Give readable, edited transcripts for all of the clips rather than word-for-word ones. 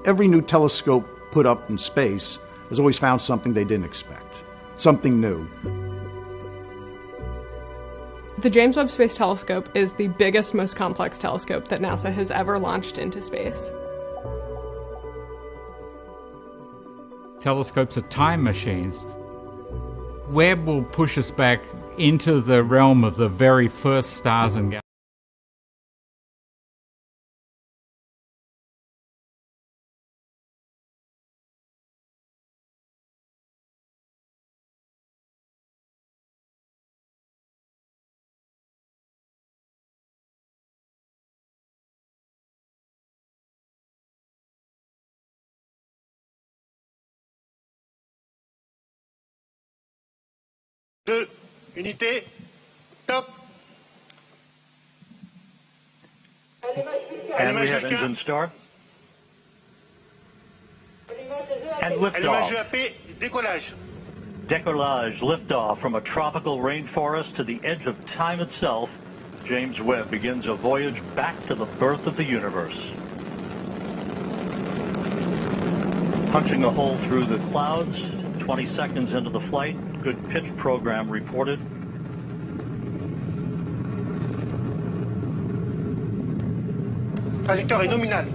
Every new telescope put up in space has always found something they didn't expect, something new. The James Webb Space Telescope is the biggest, most complex telescope that NASA has ever launched into space. Telescopes are time machines. Webb will push us back into the realm of the very first stars and galaxies. Deux, unité, top. And we have engine start. And Allumage liftoff. EAP, décollage. Decollage, liftoff from a tropical rainforest to the edge of time itself. James Webb begins a voyage back to the birth of the universe. Punching a hole through the clouds, 20 seconds into the flight, good pitch program reported. Trajectoire est nominale.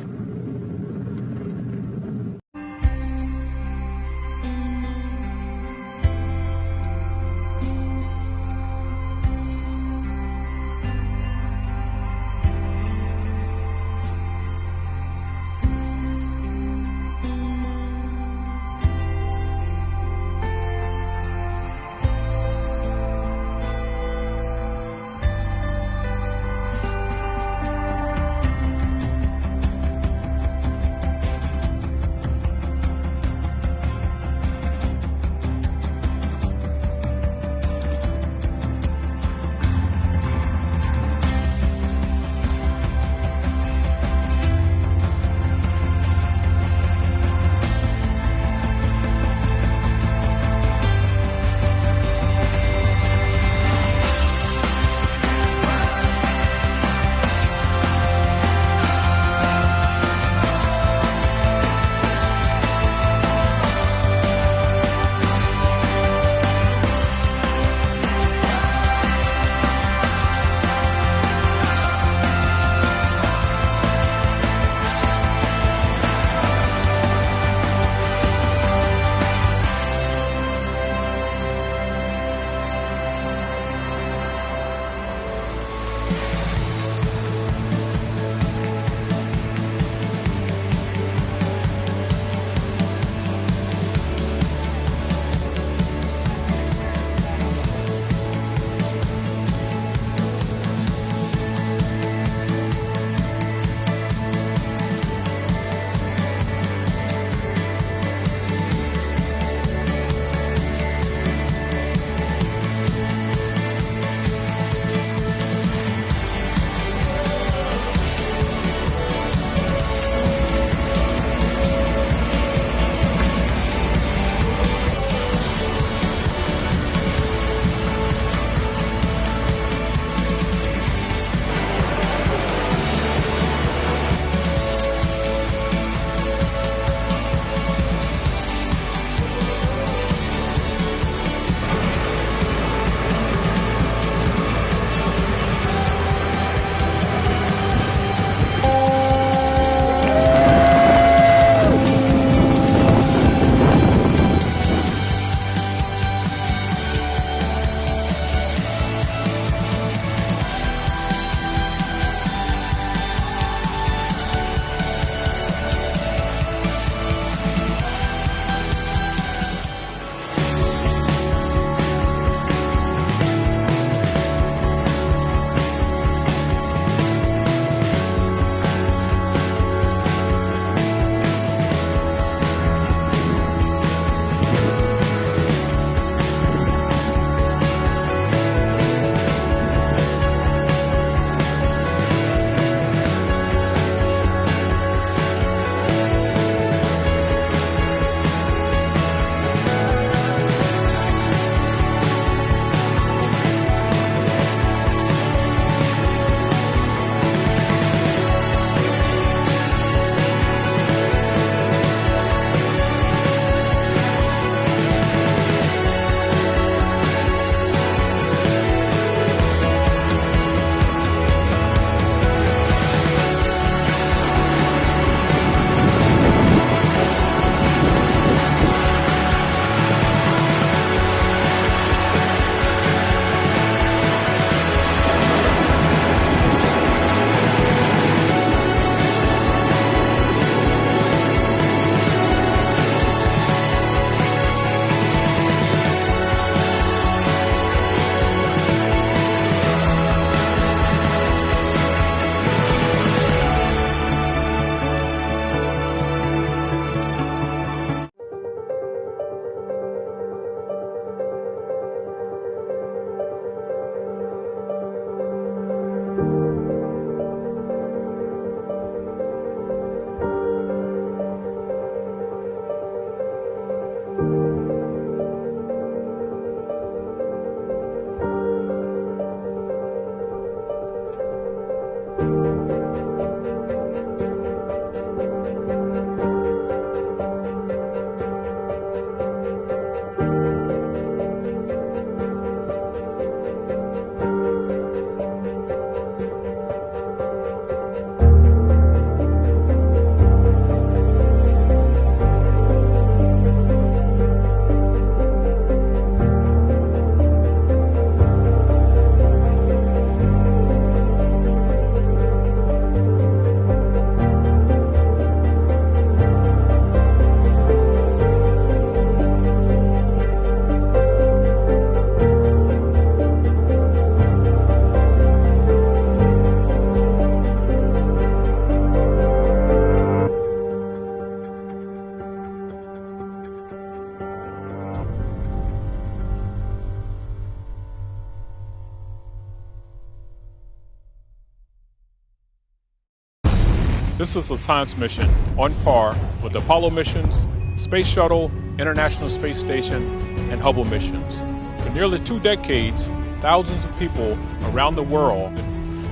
This is a science mission on par with Apollo missions, Space Shuttle, International Space Station, and Hubble missions. For nearly 2 decades, thousands of people around the world,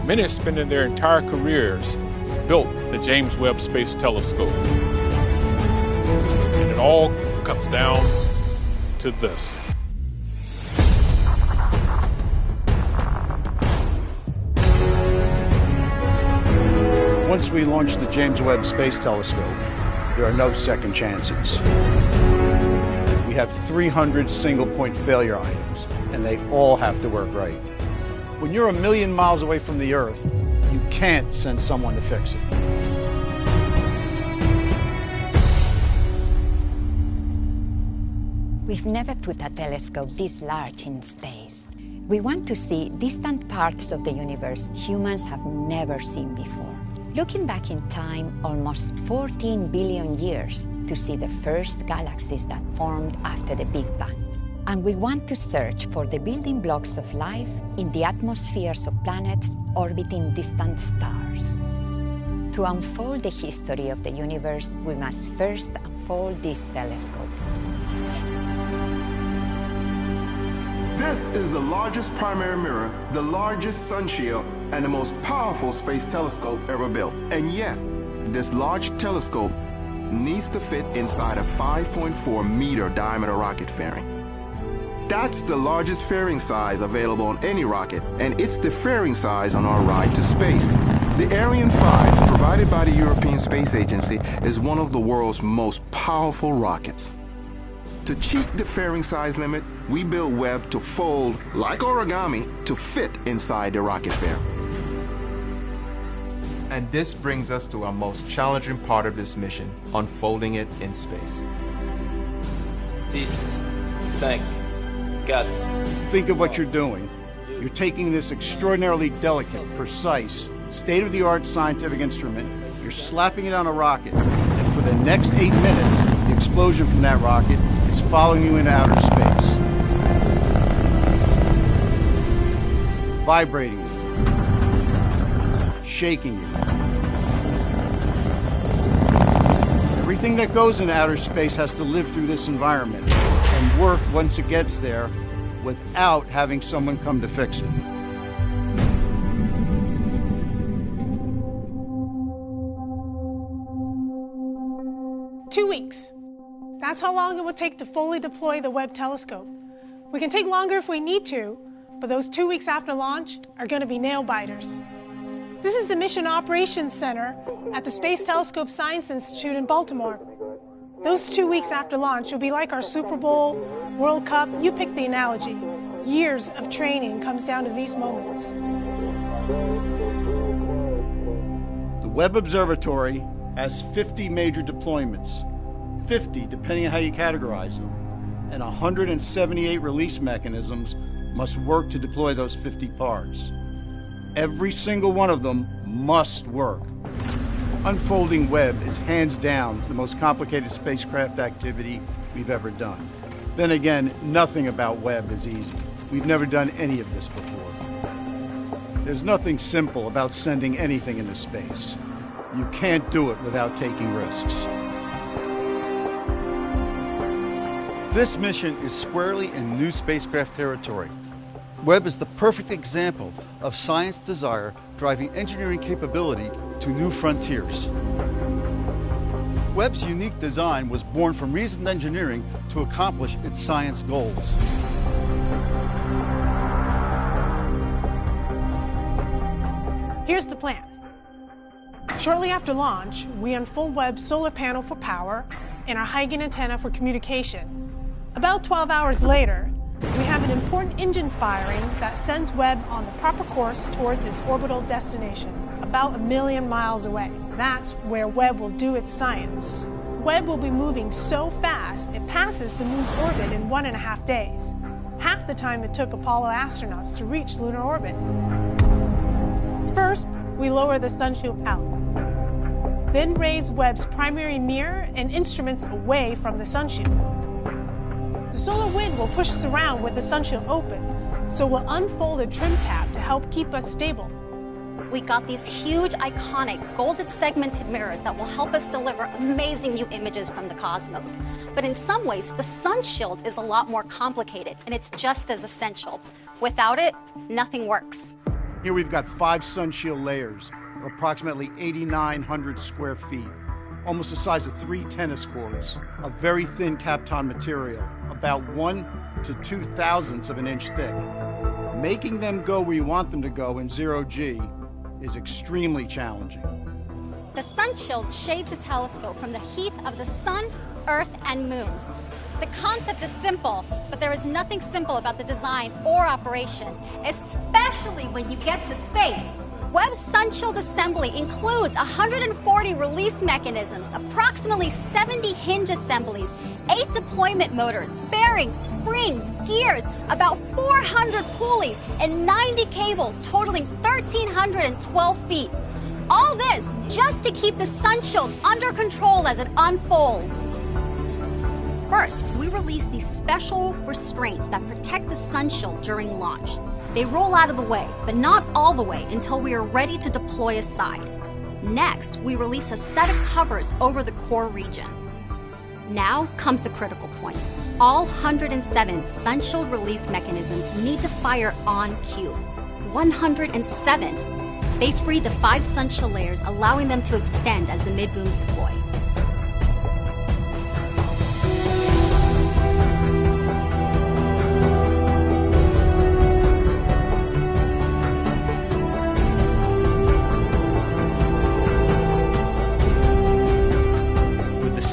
many spending their entire careers, built the James Webb Space Telescope. And it all comes down to this. Once we launch the James Webb Space Telescope, there are no second chances. We have 300 single-point failure items, and they all have to work right. When you're a million miles away from the Earth, you can't send someone to fix it. We've never put a telescope this large in space. We want to see distant parts of the universe humans have never seen before. Looking back in time almost 14 billion years to see the first galaxies that formed after the Big Bang. And we want to search for the building blocks of life in the atmospheres of planets orbiting distant stars. To unfold the history of the universe, we must first unfold this telescope. This is the largest primary mirror, the largest sun shield, and the most powerful space telescope ever built. And yet, this large telescope needs to fit inside a 5.4 meter diameter rocket fairing. That's the largest fairing size available on any rocket, and it's the fairing size on our ride to space. The Ariane 5, provided by the European Space Agency, is one of the world's most powerful rockets. To cheat the fairing size limit, we built Webb to fold, like origami, to fit inside the rocket fairing. And this brings us to our most challenging part of this mission, unfolding it in space. This, thank God. Think of what you're doing. You're taking this extraordinarily delicate, precise, state-of-the-art scientific instrument, you're slapping it on a rocket, and for the next 8 minutes, the explosion from that rocket is following you into outer space. Vibrating you, shaking you. Everything that goes into outer space has to live through this environment and work once it gets there without having someone come to fix it. Two weeks. That's how long it will take to fully deploy the Webb telescope. We can take longer if we need to, but those 2 weeks after launch are going to be nail-biters. This is the Mission Operations Center at the Space Telescope Science Institute in Baltimore. Those 2 weeks after launch will be like our Super Bowl, World Cup, you pick the analogy. Years of training comes down to these moments. The Webb Observatory has 50 major deployments, 50 depending on how you categorize them, and 178 release mechanisms must work to deploy those 50 parts. Every single one of them must work. Unfolding Webb is hands down the most complicated spacecraft activity we've ever done. Then again, nothing about Webb is easy. We've never done any of this before. There's nothing simple about sending anything into space. You can't do it without taking risks. This mission is squarely in new spacecraft territory. Webb is the perfect example of science desire driving engineering capability to new frontiers. Webb's unique design was born from reasoned engineering to accomplish its science goals. Here's the plan. Shortly after launch, we unfold Webb's solar panel for power and our Huygens antenna for communication. About 12 hours later, we have an important engine firing that sends Webb on the proper course towards its orbital destination, about 1 million miles away. That's where Webb will do its science. Webb will be moving so fast, it passes the moon's orbit in 1.5 days, half the time it took Apollo astronauts to reach lunar orbit. First, we lower the sunshield pallet, then raise Webb's primary mirror and instruments away from the sunshield. The solar wind will push us around with the sunshield open, so we'll unfold a trim tab to help keep us stable. We got these huge, iconic, golden segmented mirrors that will help us deliver amazing new images from the cosmos. But in some ways, the sunshield is a lot more complicated, and it's just as essential. Without it, nothing works. Here we've got 5 sunshield layers, or approximately 8,900 square feet, almost the size of 3 tennis courts, of very thin Kapton material, about 1 to 2 thousandths of an inch thick. Making them go where you want them to go in 0G is extremely challenging. The sunshield shades the telescope from the heat of the sun, earth, and moon. The concept is simple, but there is nothing simple about the design or operation, especially when you get to space. Webb's sunshield assembly includes 140 release mechanisms, approximately 70 hinge assemblies, 8 deployment motors, bearings, springs, gears, about 400 pulleys, and 90 cables totaling 1,312 feet. All this just to keep the sunshield under control as it unfolds. First, we release these special restraints that protect the sunshield during launch. They roll out of the way, but not all the way until we are ready to deploy aside. Next, we release a set of covers over the core region. Now comes the critical point. All 107 sunshield release mechanisms need to fire on cue. 107. They free the 5 sunshield layers, allowing them to extend as the mid-booms deploy.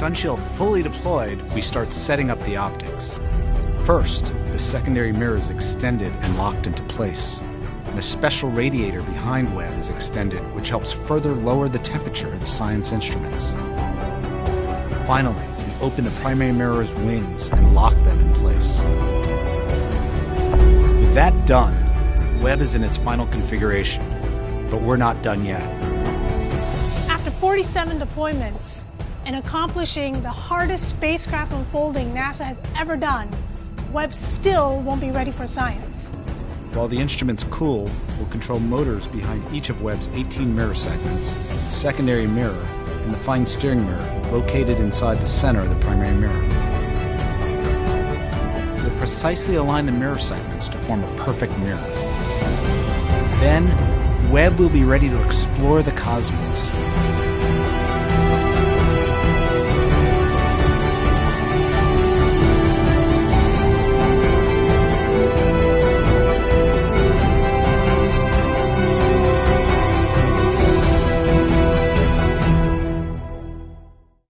Sunshield fully deployed, we start setting up the optics. First, the secondary mirror is extended and locked into place, and a special radiator behind Webb is extended, which helps further lower the temperature of the science instruments. Finally, we open the primary mirror's wings and lock them in place. With that done, Webb is in its final configuration, but we're not done yet. After 47 deployments, and accomplishing the hardest spacecraft unfolding NASA has ever done, Webb still won't be ready for science. While the instruments cool, we'll control motors behind each of Webb's 18 mirror segments, the secondary mirror, and the fine steering mirror located inside the center of the primary mirror. We'll precisely align the mirror segments to form a perfect mirror. Then, Webb will be ready to explore the cosmos.